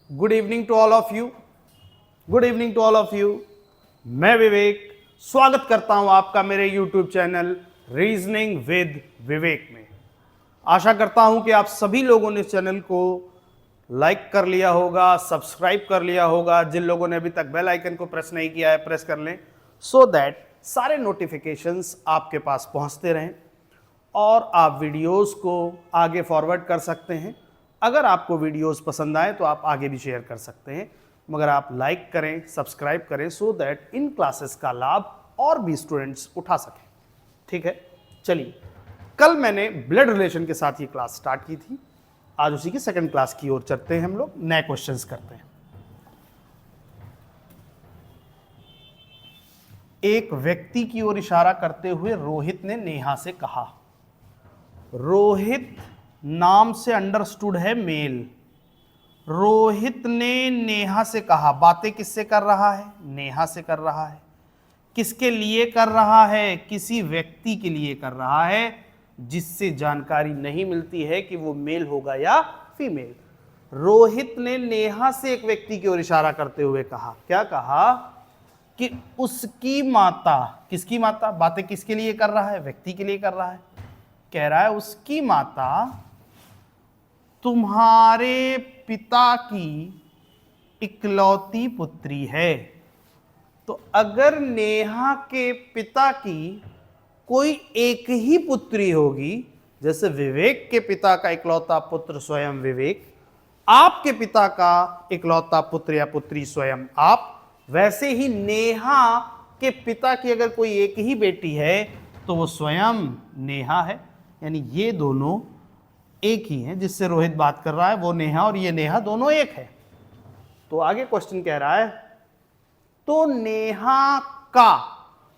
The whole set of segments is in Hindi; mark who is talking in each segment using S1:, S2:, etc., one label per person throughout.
S1: Good evening to all of you. Good evening to all of you. मैं विवेक स्वागत करता हूं आपका मेरे YouTube channel reasoning with Vivek में। आशा करता हूं कि आप सभी लोगों ने इस चैनल को लाइक कर लिया होगा, सब्सक्राइब कर लिया होगा। जिन लोगों ने अभी तक बेल आइकन को प्रेस नहीं किया है प्रेस कर लें, सो दैट सारे नोटिफिकेशंस आपके पास पहुंचते रहें और आप वीडियोस को आगे फॉरवर्ड कर सकते हैं। अगर आपको वीडियोस पसंद आए तो आप आगे भी शेयर कर सकते हैं, मगर आप लाइक करें, सब्सक्राइब करें, सो दैट इन क्लासेस का लाभ और भी स्टूडेंट्स उठा सकें। ठीक है, चलिए, कल मैंने ब्लड रिलेशन के साथ ये क्लास स्टार्ट की थी। आज उसी की सेकंड क्लास की ओर चलते हैं। हम लोग नए क्वेश्चंस करते हैं। एक व्यक्ति की ओर इशारा करते हुए रोहित ने नेहा से कहा। रोहित नाम से अंडरस्टूड है मेल। रोहित ने नेहा से कहा। बातें किससे कर रहा है? नेहा से कर रहा है। किसके लिए कर रहा है? किसी व्यक्ति के लिए कर रहा है जिससे जानकारी नहीं मिलती है कि वो मेल होगा या फीमेल। रोहित ने नेहा से एक व्यक्ति की ओर इशारा करते हुए कहा। क्या कहा? कि उसकी माता। किसकी माता? बातें किसके लिए कर रहा है? व्यक्ति के लिए कर रहा है। कह रहा है उसकी माता तुम्हारे पिता की इकलौती पुत्री है। तो अगर नेहा के पिता की कोई एक ही पुत्री होगी, जैसे विवेक के पिता का इकलौता पुत्र स्वयं विवेक, आपके पिता का इकलौता पुत्र या पुत्री स्वयं आप, वैसे ही नेहा के पिता की अगर कोई एक ही बेटी है तो वो स्वयं नेहा है। यानी ये दोनों एक ही हैं। जिससे रोहित बात कर रहा है वो नेहा और ये नेहा दोनों एक है। तो आगे क्वेश्चन कह रहा है, तो नेहा का,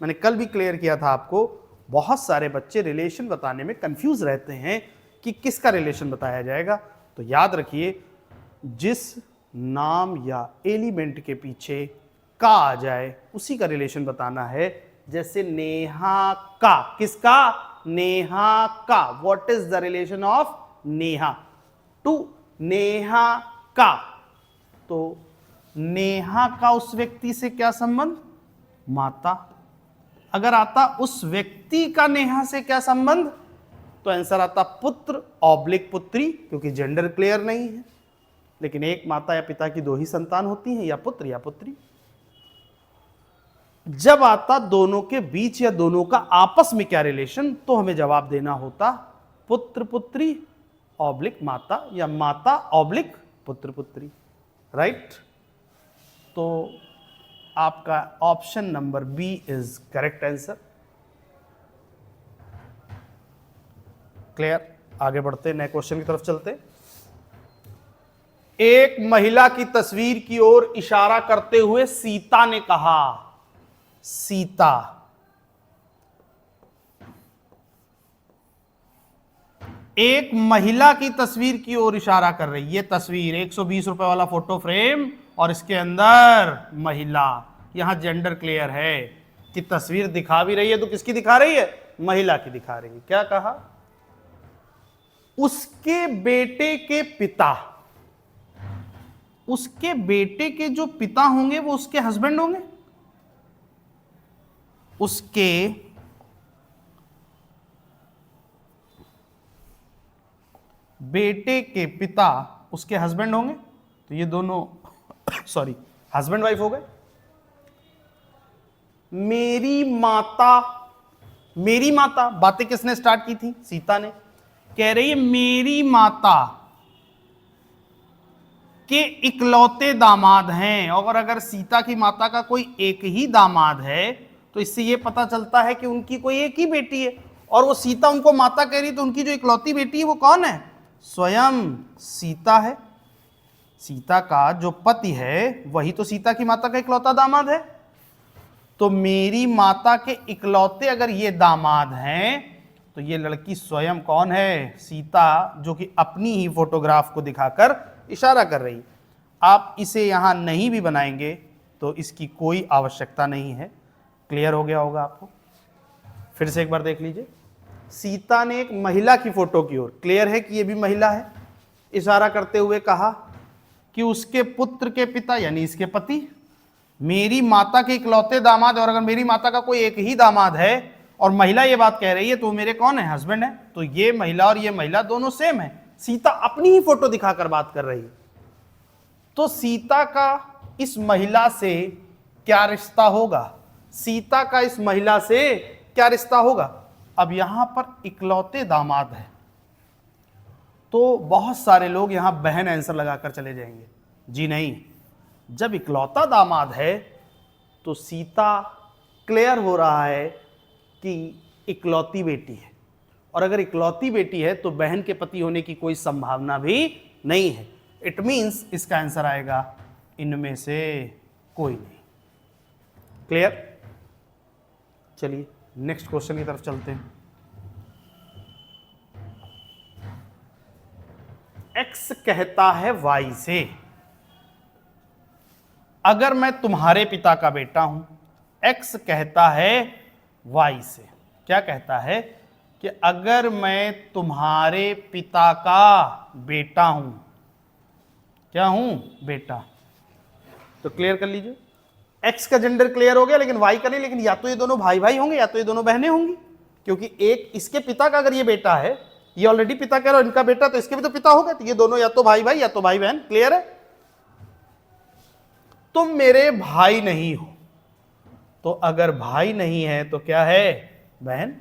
S1: मैंने कल भी क्लियर किया था आपको, बहुत सारे बच्चे रिलेशन बताने में कंफ्यूज रहते हैं कि किसका रिलेशन बताया जाएगा। तो याद रखिए, जिस नाम या एलिमेंट के पीछे का आ जाए उसी का रिलेशन बताना है। जैसे नेहा का, किसका? नेहा का। What is the relation of Neha to Neha का? तो नेहा का उस व्यक्ति से क्या संबंध? माता। अगर आता उस व्यक्ति का नेहा से क्या संबंध, तो आंसर आता पुत्र ऑब्लिक पुत्री, क्योंकि जेंडर क्लियर नहीं है। लेकिन एक माता या पिता की दो ही संतान होती हैं, या पुत्र या पुत्री। जब आता दोनों के बीच या दोनों का आपस में क्या रिलेशन, तो हमें जवाब देना होता पुत्र पुत्री ऑब्लिक माता, या माता ऑब्लिक पुत्र पुत्री। राइट? तो आपका option number B is correct answer. Clear? आगे बढ़ते, नए क्वेश्चन की तरफ चलते। एक महिला की तस्वीर की ओर इशारा करते हुए सीता ने कहा। सीता। एक महिला की तस्वीर की ओर इशारा कर रही। ये तस्वीर 120 रुपए वाला फोटो फ्रेम और इसके अंदर महिला। यहां जेंडर क्लियर है कि तस्वीर दिखा भी रही है तो किसकी दिखा रही है? महिला की दिखा रही है। क्या कहा? उसके बेटे के पिता। उसके बेटे के जो पिता होंगे वो उसके हस्बैंड होंगे। उसके बेटे के पिता उसके हस्बैंड होंगे। तो ये दोनों सॉरी हस्बैंड वाइफ हो गए। मेरी माता। मेरी माता, बातें किसने स्टार्ट की थी? सीता ने। कह रही है मेरी माता के इकलौते दामाद हैं। और अगर सीता की माता का कोई एक ही दामाद है तो इससे यह पता चलता है कि उनकी कोई एक ही बेटी है। और वो सीता उनको माता कह रही, तो उनकी जो इकलौती बेटी है वो कौन है? स्वयं सीता है। सीता का जो पति है वही तो सीता की माता का इकलौता दामाद है। तो मेरी माता के इकलौते अगर ये दामाद हैं तो ये लड़की स्वयं कौन है? सीता, जो कि अपनी ही फोटोग्राफ को दिखाकर इशारा कर रही। आप इसे यहां नहीं भी बनाएंगे तो इसकी कोई आवश्यकता नहीं है। क्लियर हो गया होगा आपको? फिर से एक बार देख लीजिए। सीता ने एक महिला की फोटो की ओर, क्लियर है कि ये भी महिला है, इशारा करते हुए कहा कि उसके पुत्र के पिता यानी इसके पति मेरी माता के इकलौते दामाद, और अगर मेरी माता का कोई एक ही दामाद है और महिला ये बात कह रही है तो मेरे कौन है, हस्बैंड है, तो ये महिला और ये महिला दोनों सेम है। सीता अपनी ही फोटो दिखाकर बात कर रही है, तो सीता का इस महिला से क्या रिश्ता होगा, सीता का इस महिला से क्या रिश्ता होगा। अब यहां पर इकलौते दामाद है तो बहुत सारे लोग यहां बहन आंसर लगाकर चले जाएंगे। जी नहीं, जब इकलौता दामाद है तो सीता क्लियर हो रहा है कि इकलौती बेटी है, और अगर इकलौती बेटी है तो बहन के पति होने की कोई संभावना भी नहीं है। इट मींस इसका आंसर आएगा इनमें से कोई नहीं। क्लियर? चलिए नेक्स्ट क्वेश्चन की तरफ चलते हैं। एक्स कहता है वाई से, अगर मैं तुम्हारे पिता का बेटा हूं, एक्स कहता है वाई से, क्या कहता है कि अगर मैं तुम्हारे पिता का बेटा हूं, क्या हूं, बेटा, तो क्लियर कर लीजिए। एक्स का जेंडर क्लियर हो गया लेकिन वाई का नहीं, लेकिन या तो ये दोनों भाई भाई होंगे या तो ये दोनों बहनें होंगी, क्योंकि एक इसके पिता का अगर ये बेटा है, ये ऑलरेडी पिता कह रहा है इनका बेटा, तो इसके भी तो पिता होगा, तो ये दोनों या तो भाई भाई या तो भाई बहन। क्लियर है? तुम मेरे भाई नहीं हो, तो अगर भाई नहीं है तो क्या है, बहन।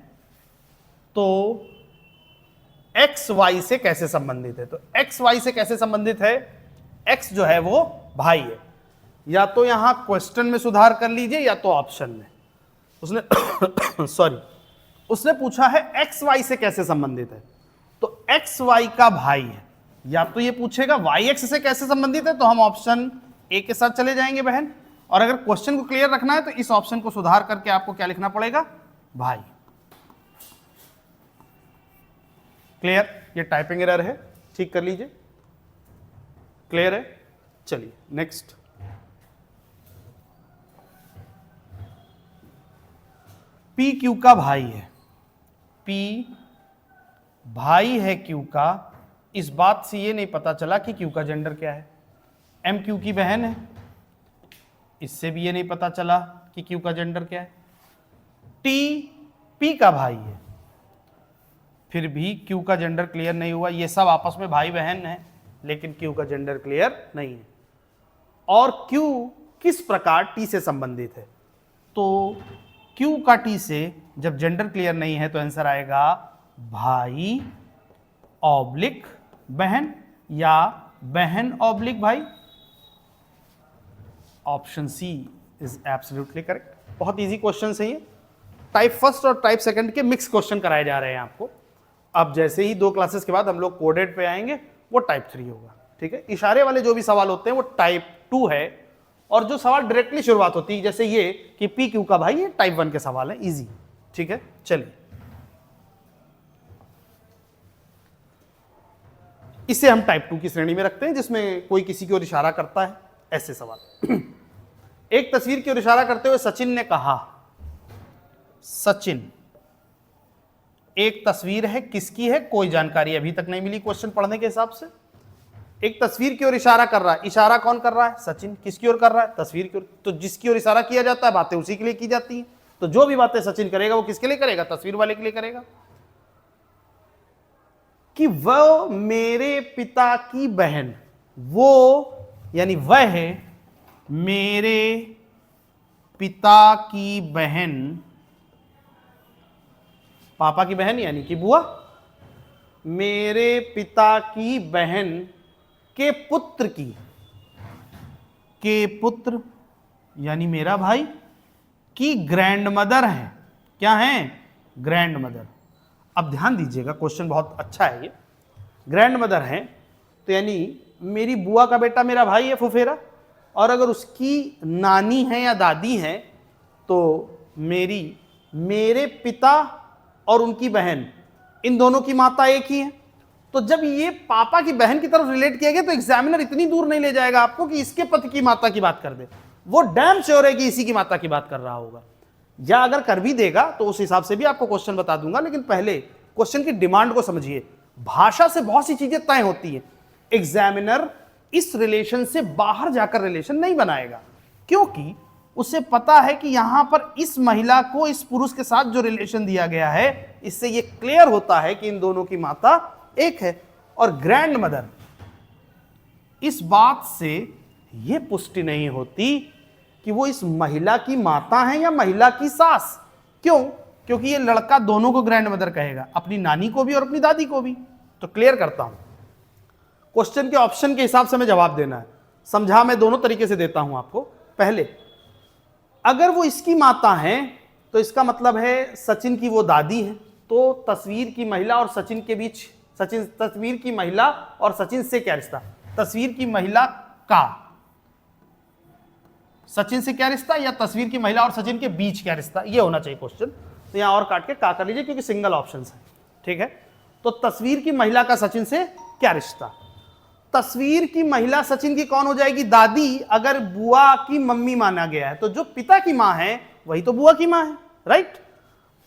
S1: तो एक्स वाई से कैसे संबंधित है, तो एक्स वाई से कैसे संबंधित है, एक्स जो है वो भाई है। या तो यहां क्वेश्चन में सुधार कर लीजिए या तो ऑप्शन में। उसने सॉरी उसने पूछा है एक्स वाई से कैसे संबंधित है, तो एक्स वाई का भाई है। या तो ये पूछेगा वाई एक्स से कैसे संबंधित है, तो हम ऑप्शन ए के साथ चले जाएंगे बहन, और अगर क्वेश्चन को क्लियर रखना है तो इस ऑप्शन को सुधार करके आपको क्या लिखना पड़ेगा, भाई। क्लियर? ये टाइपिंग एरर है, ठीक कर लीजिए। क्लियर है? चलिए नेक्स्ट। पी क्यू का भाई है, पी भाई है क्यू का, इस बात से ये नहीं पता चला कि क्यू का जेंडर क्या है। एम क्यू की बहन है, इससे भी ये नहीं पता चला कि क्यू का जेंडर क्या है। टी पी का भाई है, फिर भी क्यू का जेंडर क्लियर नहीं हुआ। ये सब आपस में भाई बहन है लेकिन क्यू का जेंडर क्लियर नहीं है। और क्यू किस प्रकार टी से संबंधित है, तो क्यू का टी से जब जेंडर क्लियर नहीं है तो आंसर आएगा भाई ऑब्लिक बहन या बहन ऑब्लिक भाई। Option C is absolutely correct. बहुत इजी क्वेश्चन है ये, टाइप फर्स्ट और टाइप सेकंड के मिक्स क्वेश्चन कराए जा रहे हैं आपको। अब जैसे ही 2 क्लासेस के बाद हम लोग कोडेड पे आएंगे, वो टाइप 3 होगा, ठीक है। इशारे वाले जो भी सवाल होते हैं वो टाइप 2 है, और जो सवाल डायरेक्टली शुरुआत होती है जैसे ये कि पी क्यू का भाई, ये टाइप 1 के सवाल है, इजी, ठीक है। चलिए इसे हम टाइप 2 की श्रेणी में रखते हैं, जिसमें कोई किसी की ओर इशारा करता है, ऐसे सवाल। एक तस्वीर की ओर इशारा करते हुए सचिन ने कहा, सचिन, एक तस्वीर है, किसकी है, कोई जानकारी अभी तक नहीं मिली क्वेश्चन पढ़ने के हिसाब से। एक तस्वीर की ओर इशारा कर रहा है, इशारा कौन कर रहा है, सचिन। किसकी ओर कर रहा है, तस्वीर की ओर। तो जिसकी ओर इशारा किया जाता है बातें उसी के लिए की जाती हैं, तो जो भी बातें सचिन करेगा वो किसके लिए करेगा, तस्वीर वाले के लिए करेगा। कि वह मेरे पिता की बहन, वो यानी वह है मेरे पिता की बहन, पापा की बहन यानी कि बुआ, मेरे पिता की बहन के पुत्र की, के पुत्र यानी मेरा भाई की ग्रैंड मदर है। क्या है, ग्रैंड मदर। अब ध्यान दीजिएगा, क्वेश्चन बहुत अच्छा है ये। ग्रैंड मदर है तो यानी मेरी बुआ का बेटा मेरा भाई है, फुफेरा, और अगर उसकी नानी है या दादी है तो मेरे पिता और उनकी बहन, इन दोनों की माता एक ही है। तो जब ये पापा की बहन की तरफ रिलेट किया गया तो एग्जामिनर इतनी दूर नहीं ले जाएगा आपको कि इसके पति की माता की बात कर दे, वो डैम श्योर है कि इसी की माता की बात कर रहा होगा। या अगर कर भी देगा तो उस हिसाब से भी आपको क्वेश्चन बता दूंगा, लेकिन पहले क्वेश्चन की डिमांड को समझिए। भाषा से बहुत सी चीजें तय होती है। एग्जामिनर इस रिलेशन से बाहर जाकर रिलेशन नहीं बनाएगा, क्योंकि उसे पता है कि यहां पर इस महिला को इस पुरुष के साथ जो रिलेशन दिया गया है, इससे ये क्लियर होता है कि इन दोनों की माता एक है। और ग्रैंड मदर, इस बात से यह पुष्टि नहीं होती कि वो इस महिला की माता है या महिला की सास। क्यों? क्योंकि ये लड़का दोनों को ग्रैंड मदर कहेगा, अपनी नानी को भी और अपनी दादी को भी। तो क्लियर करता हूं, क्वेश्चन के ऑप्शन के हिसाब से हमें जवाब देना है। समझा मैं दोनों तरीके से देता हूं आपको। पहले, अगर वो इसकी माता है तो इसका मतलब है सचिन की वो दादी है, तो तस्वीर की महिला और सचिन के बीच, तस्वीर की महिला और सचिन से क्या रिश्ता? तस्वीर की महिला का सचिन से क्या रिश्ता, या तस्वीर की महिला और सचिन के बीच क्या रिश्ता, ये होना चाहिए क्वेश्चन। तो यहां और काट के का कर लीजिए, क्योंकि सिंगल ऑप्शन है। ठीक है, तो तस्वीर की महिला का सचिन से क्या रिश्ता? तस्वीर की महिला सचिन की कौन हो जाएगी? दादी। अगर बुआ की मम्मी माना गया है तो जो पिता की मां है वही तो बुआ की मां है, राइट?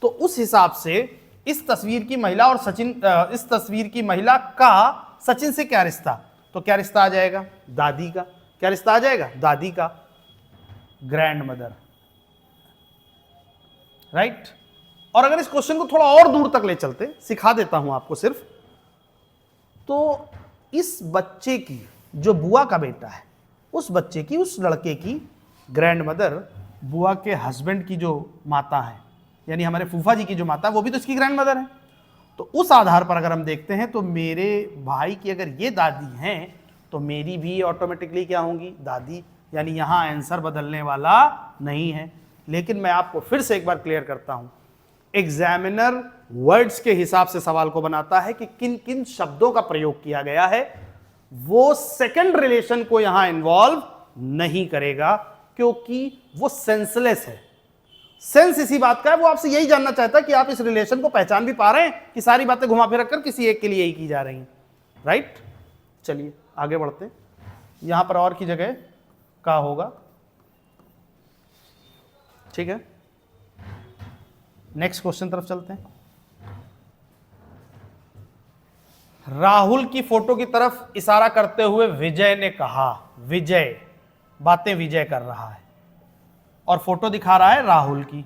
S1: तो उस हिसाब से इस तस्वीर की महिला और सचिन, इस तस्वीर की महिला का सचिन से क्या रिश्ता? तो क्या रिश्ता आ जाएगा? दादी का। क्या रिश्ता आ जाएगा? दादी का। Grand mother, right? और अगर इस क्वेश्चन को थोड़ा और दूर तक ले चलते, सिखा देता हूं आपको सिर्फ, तो इस बच्चे की जो बुआ का बेटा है, उस बच्चे की, उस लड़के की ग्रैंड मदर बुआ के हस्बैंड की जो माता है, यानी हमारे फूफा जी की जो माता है, वो भी तो इसकी ग्रैंड मदर है। तो उस आधार पर अगर हम देखते हैं तो मेरे भाई की अगर ये दादी हैं तो मेरी भी ऑटोमेटिकली क्या होंगी? दादी। यानी यहां आंसर बदलने वाला नहीं है। लेकिन मैं आपको फिर से एक बार क्लियर करता हूं, एग्जामिनर वर्ड्स के हिसाब से सवाल को बनाता है कि किन किन शब्दों का प्रयोग किया गया है, वो सेकंड रिलेशन को यहां इन्वॉल्व नहीं करेगा, क्योंकि वो सेंसलेस है। सेंस इसी बात का है, वो आपसे यही जानना चाहता है कि आप इस रिलेशन को पहचान भी पा रहे हैं कि सारी बातें घुमा फिरा कर किसी एक के लिए ही की जा रही हैं, राइट? चलिए आगे बढ़ते हैं। यहां पर और की जगह का होगा, ठीक है? नेक्स्ट क्वेश्चन तरफ चलते हैं। राहुल की फोटो की तरफ इशारा करते हुए विजय ने कहा। विजय, बातें विजय कर रहा है और फोटो दिखा रहा है राहुल की।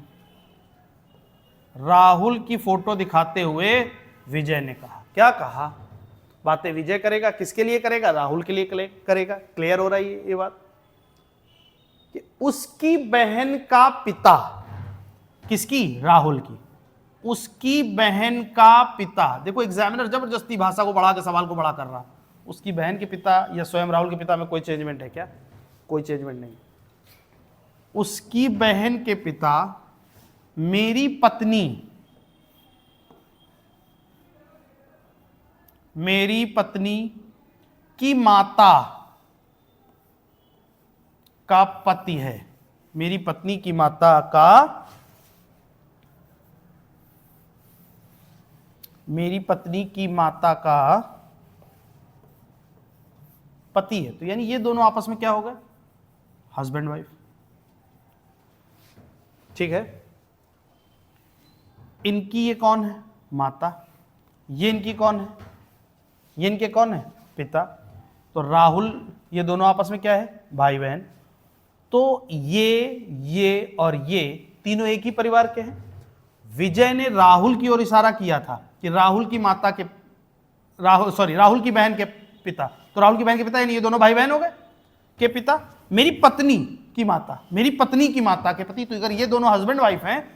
S1: राहुल की फोटो दिखाते हुए विजय ने कहा। क्या कहा? बातें विजय करेगा। किसके लिए करेगा? राहुल के लिए करेगा। क्लियर हो रही है ये बात कि उसकी बहन का पिता, किसकी? राहुल की। उसकी बहन का पिता, देखो एग्जामिनर जबरदस्ती भाषा को बढ़ा के सवाल को बड़ा कर रहा। उसकी बहन के पिता या स्वयं राहुल के पिता में कोई चेंजमेंट है क्या? कोई चेंजमेंट नहीं। उसकी बहन के पिता मेरी पत्नी की माता का पति है। मेरी पत्नी की माता का, मेरी पत्नी की माता का पति है। तो यानी ये दोनों आपस में क्या हो गए? Husband wife. ठीक है, इनकी ये कौन है? माता। ये इनकी कौन है? ये इनके कौन है? पिता। तो राहुल, ये दोनों आपस में क्या है? भाई बहन। तो ये और ये तीनों एक ही परिवार के हैं। विजय ने राहुल की ओर इशारा किया था कि राहुल की माता के, राहुल की बहन के पिता। तो राहुल की बहन के पिता यानी ये दोनों भाई बहन हो गए के पिता। मेरी पत्नी की माता, मेरी पत्नी की माता के पति। तो अगर ये दोनों हस्बैंड वाइफ हैं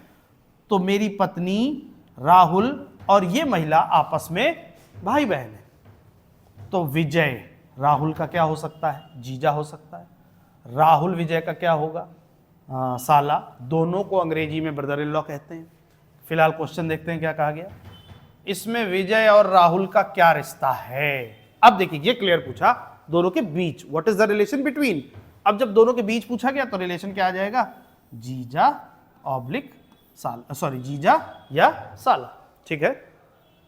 S1: तो मेरी पत्नी, राहुल और ये महिला आपस में भाई बहन है। तो विजय राहुल का क्या हो सकता है? जीजा हो सकता है। राहुल विजय का क्या होगा? साला। दोनों को अंग्रेजी में ब्रदर इन लॉ कहते हैं। फिलहाल क्वेश्चन देखते हैं क्या कहा गया। इसमें विजय और राहुल का क्या रिश्ता है? अब देखिए, ये क्लियर पूछा दोनों के बीच, what is the relation between. अब जब दोनों के बीच पूछा गया तो रिलेशन क्या आ जाएगा? जीजा ऑब्लिक साला, सॉरी जीजा या साला। ठीक है,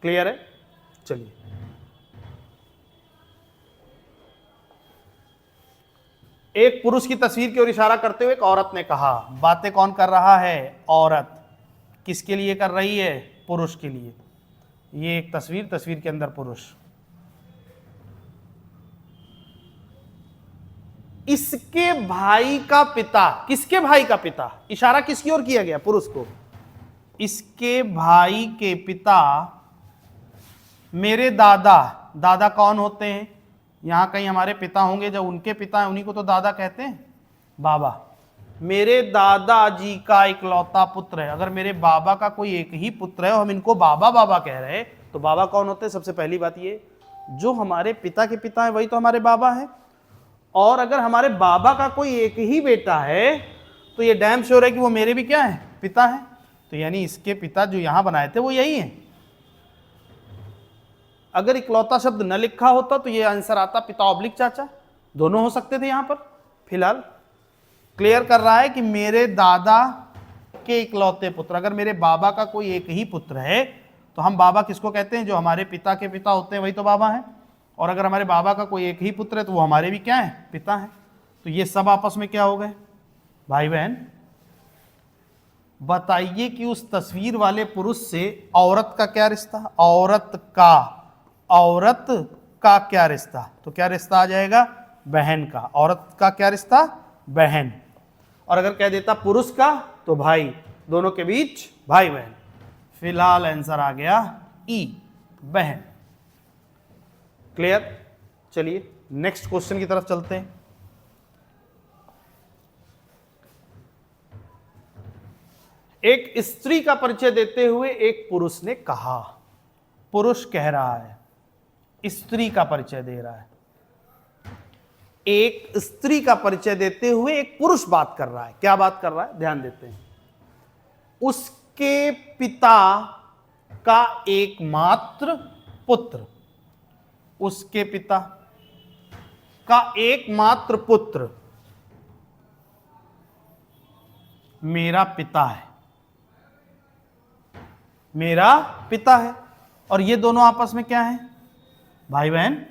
S1: क्लियर है? चलिए एक पुरुष की तस्वीर की ओर इशारा करते हुए एक औरत ने कहा। बातें कौन कर रहा है? औरत। किसके लिए कर रही है? पुरुष के लिए। ये एक तस्वीर, तस्वीर के अंदर पुरुष। इसके भाई का पिता, किसके भाई का पिता, इशारा किसकी ओर किया गया, पुरुष को, इसके भाई के पिता मेरे दादा, दादा कौन होते हैं, यहां कहीं हमारे पिता होंगे, जब उनके पिता हैं उन्हीं को तो दादा कहते हैं, बाबा, मेरे दादाजी का इकलौता पुत्र है। अगर मेरे बाबा का कोई एक ही पुत्र है और हम इनको बाबा बाबा कह रहे हैं, तो बाबा कौन होते हैं, सबसे पहली बात ये, जो हमारे पिता के पिता है वही तो हमारे बाबा है। और अगर हमारे बाबा का कोई एक ही बेटा है तो ये डैम श्योर है कि वो मेरे भी क्या है, पिता है। तो यानी इसके पिता जो यहां बनाए थे वो यही है। अगर इकलौता शब्द न लिखा होता तो ये आंसर आता पिता ऑब्लिक चाचा, दोनों हो सकते थे यहां पर। फिलहाल क्लियर कर रहा है कि मेरे दादा के इकलौते पुत्र, अगर मेरे बाबा का कोई एक ही पुत्र है तो हम बाबा किसको कहते हैं, जो हमारे पिता के पिता होते हैं वही तो बाबा है। और अगर हमारे बाबा का कोई एक ही पुत्र है तो वो हमारे भी क्या है, पिता है। तो ये सब आपस में क्या हो गए, भाई बहन। बताइए कि उस तस्वीर वाले पुरुष से औरत का क्या रिश्ता, औरत का क्या रिश्ता, तो क्या रिश्ता आ जाएगा, बहन का। औरत का क्या रिश्ता, बहन। और अगर कह देता पुरुष का तो भाई, दोनों के बीच भाई बहन। फिलहाल आंसर आ गया ई, बहन। क्लियर। चलिए नेक्स्ट क्वेश्चन की तरफ चलते हैं। एक स्त्री का परिचय देते हुए एक पुरुष ने कहा, पुरुष कह रहा है, स्त्री का परिचय दे रहा है। एक स्त्री का परिचय देते हुए एक पुरुष बात कर रहा है। क्या बात कर रहा है, ध्यान देते हैं। उसके पिता का एकमात्र पुत्र, उसके पिता का एकमात्र पुत्र मेरा पिता है, मेरा पिता है। और ये दोनों आपस में क्या है, भाई बहन।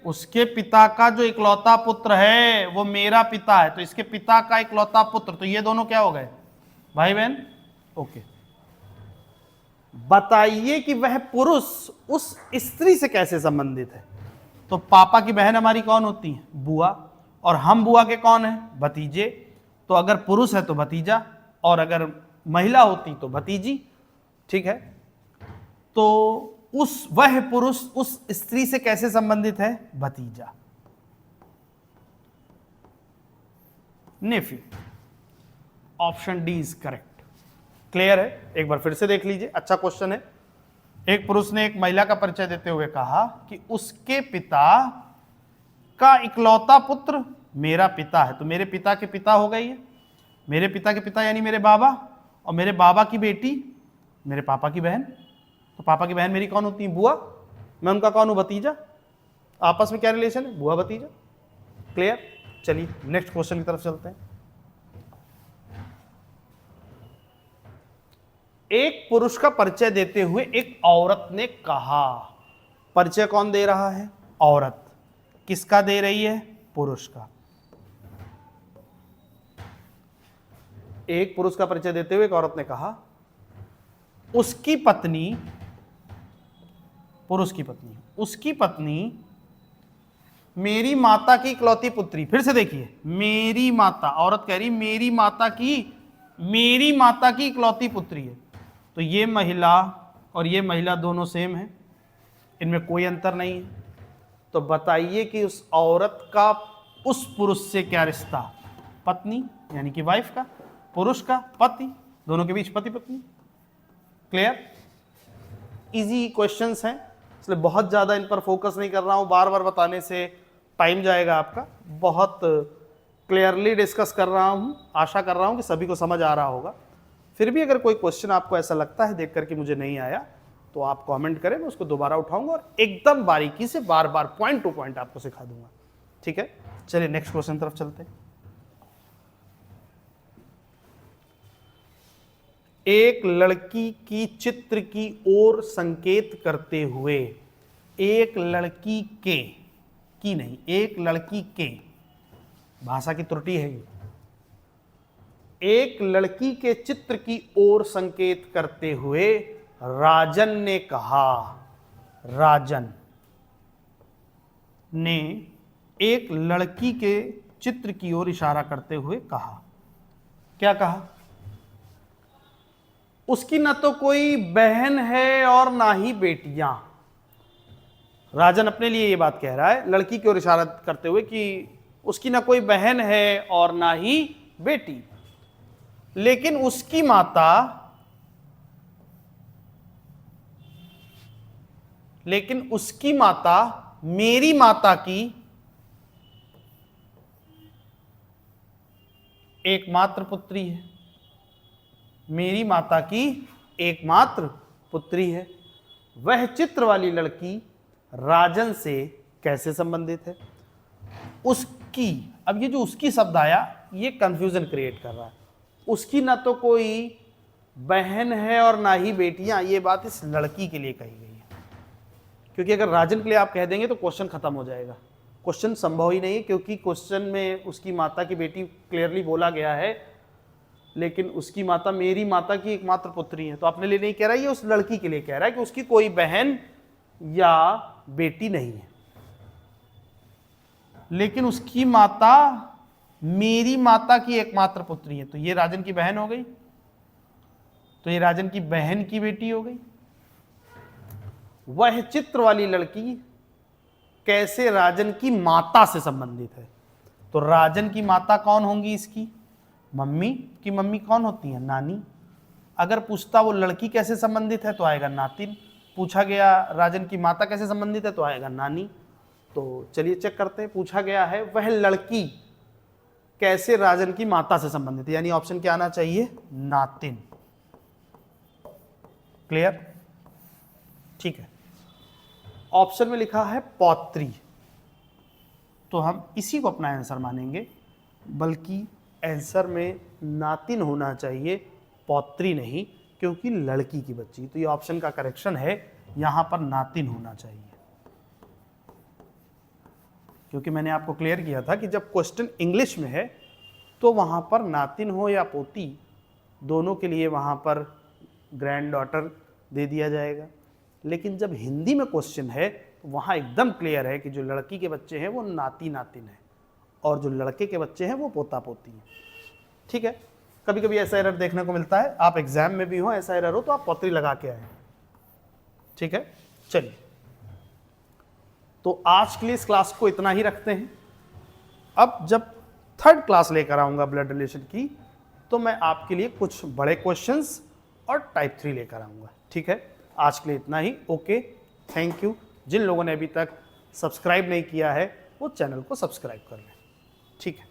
S1: उसके पिता का जो इकलौता पुत्र है वो मेरा पिता है, तो इसके पिता का इकलौता पुत्र, तो ये दोनों क्या हो गए, भाई बहन। ओके। बताइए कि वह पुरुष उस स्त्री से कैसे संबंधित है। तो पापा की बहन हमारी कौन होती है, बुआ, और हम बुआ के कौन है, भतीजे। तो अगर पुरुष है तो भतीजा, और अगर महिला होती तो भतीजी। ठीक है। तो वह पुरुष उस स्त्री से कैसे संबंधित है, भतीजा, nephew. Option D is correct. Clear है, एक बार फिर से देख लीजिए, अच्छा क्वेश्चन है। एक पुरुष ने एक महिला का परिचय देते हुए कहा कि उसके पिता का इकलौता पुत्र मेरा पिता है। तो मेरे पिता के पिता हो गई है, मेरे पिता के पिता यानी मेरे बाबा, और मेरे बाबा की बेटी मेरे पापा की बहन। तो पापा की बहन मेरी कौन होती है, बुआ, मैं उनका कौन हूं, भतीजा। आपस में क्या रिलेशन है, बुआ भतीजा। क्लियर। चलिए नेक्स्ट क्वेश्चन की तरफ चलते हैं। एक पुरुष का परिचय देते हुए एक औरत ने कहा, परिचय कौन दे रहा है, औरत। किसका दे रही है, पुरुष का। एक पुरुष का परिचय देते हुए एक औरत ने कहा, उसकी पत्नी, पुरुष की पत्नी, उसकी पत्नी मेरी माता की इकलौती पुत्री। फिर से देखिए, मेरी माता, औरत कह रही मेरी माता की इकलौती पुत्री है। तो ये महिला और ये महिला दोनों सेम है, इनमें कोई अंतर नहीं है। तो बताइए कि उस औरत का उस पुरुष से क्या रिश्ता, पत्नी यानी कि वाइफ का, पुरुष का पति, दोनों के बीच पति पत्नी। क्लियर। इजी क्वेश्चंस हैं, इसलिए बहुत ज़्यादा इन पर फोकस नहीं कर रहा हूँ, बार बार बताने से टाइम जाएगा आपका। बहुत क्लियरली डिस्कस कर रहा हूँ, आशा कर रहा हूँ कि सभी को समझ आ रहा होगा। फिर भी अगर कोई क्वेश्चन आपको ऐसा लगता है देख करके मुझे नहीं आया तो आप कमेंट करें, मैं उसको दोबारा उठाऊंगा और एकदम बारीकी से बार बार पॉइंट टू पॉइंट आपको सिखा दूंगा। ठीक है। चलिए नेक्स्ट क्वेश्चन तरफ चलते हैं। एक लड़की की चित्र की ओर संकेत करते हुए, एक लड़की के, की नहीं, एक लड़की के, भाषा की त्रुटि है ये। एक लड़की के चित्र की ओर संकेत करते हुए राजन ने कहा, राजन ने एक लड़की के चित्र की ओर इशारा करते हुए कहा। क्या कहा? उसकी न तो कोई बहन है और ना ही बेटियां। राजन अपने लिए ये बात कह रहा है लड़की की ओर इशारा करते हुए कि उसकी ना कोई बहन है और ना ही बेटी, लेकिन उसकी माता मेरी माता की एकमात्र पुत्री है। मेरी माता की एकमात्र पुत्री है। वह चित्र वाली लड़की राजन से कैसे संबंधित है? उसकी, अब ये जो उसकी शब्द आया ये कंफ्यूजन क्रिएट कर रहा है। उसकी ना तो कोई बहन है और ना ही बेटियां, ये बात इस लड़की के लिए कही गई है, क्योंकि अगर राजन के लिए आप कह देंगे तो क्वेश्चन खत्म हो जाएगा। क्वेश्चन संभव ही नहीं है, क्योंकि क्वेश्चन में उसकी माता की बेटी क्लियरली बोला गया है, लेकिन उसकी माता मेरी माता की एकमात्र पुत्री है। तो अपने लिए नहीं कह रहा है, ये उस लड़की के लिए कह रहा है कि उसकी कोई बहन या बेटी नहीं है, लेकिन उसकी माता मेरी माता की एकमात्र पुत्री है। तो ये राजन की बहन हो गई, तो ये राजन की बहन की बेटी हो गई। वह चित्र वाली लड़की कैसे राजन की माता से संबंधित है? तो राजन की माता कौन होंगी? इसकी मम्मी की मम्मी कौन होती है? नानी। अगर पूछता वो लड़की कैसे संबंधित है तो आएगा नातिन। पूछा गया राजन की माता कैसे संबंधित है तो आएगा नानी। तो चलिए चेक करते हैं। पूछा गया है वह लड़की कैसे राजन की माता से संबंधित है, यानी ऑप्शन क्या आना चाहिए? नातिन। क्लियर? ठीक है। ऑप्शन में लिखा है पौत्री, तो हम इसी को अपना आंसर मानेंगे, बल्कि आंसर में नातिन होना चाहिए, पौत्री नहीं, क्योंकि लड़की की बच्ची। तो ये ऑप्शन का करेक्शन है, यहां पर नातिन होना चाहिए। क्योंकि मैंने आपको क्लियर किया था कि जब क्वेश्चन इंग्लिश में है तो वहां पर नातिन हो या पोती दोनों के लिए वहां पर ग्रैंड डॉटर दे दिया जाएगा, लेकिन जब हिंदी में क्वेश्चन है तो वहाँ एकदम क्लियर है कि जो लड़की के बच्चे हैं वो नाती नातिन है और जो लड़के के बच्चे हैं वो पोता पोती हैं। ठीक है, कभी कभी ऐसा एरर देखने को मिलता है, आप एग्जाम में भी हो ऐसा एरर हो तो आप पौत्री लगा के आए। ठीक है, चलिए तो आज के लिए इस क्लास को इतना ही रखते हैं। अब जब थर्ड क्लास लेकर आऊँगा ब्लड रिलेशन की, तो मैं आपके लिए कुछ बड़े क्वेश्चंस और टाइप 3 लेकर आऊँगा। ठीक है, आज के लिए इतना ही। Okay, thank you. जिन लोगों ने अभी तक सब्सक्राइब नहीं किया है वो चैनल को सब्सक्राइब कर लें। ठीक है।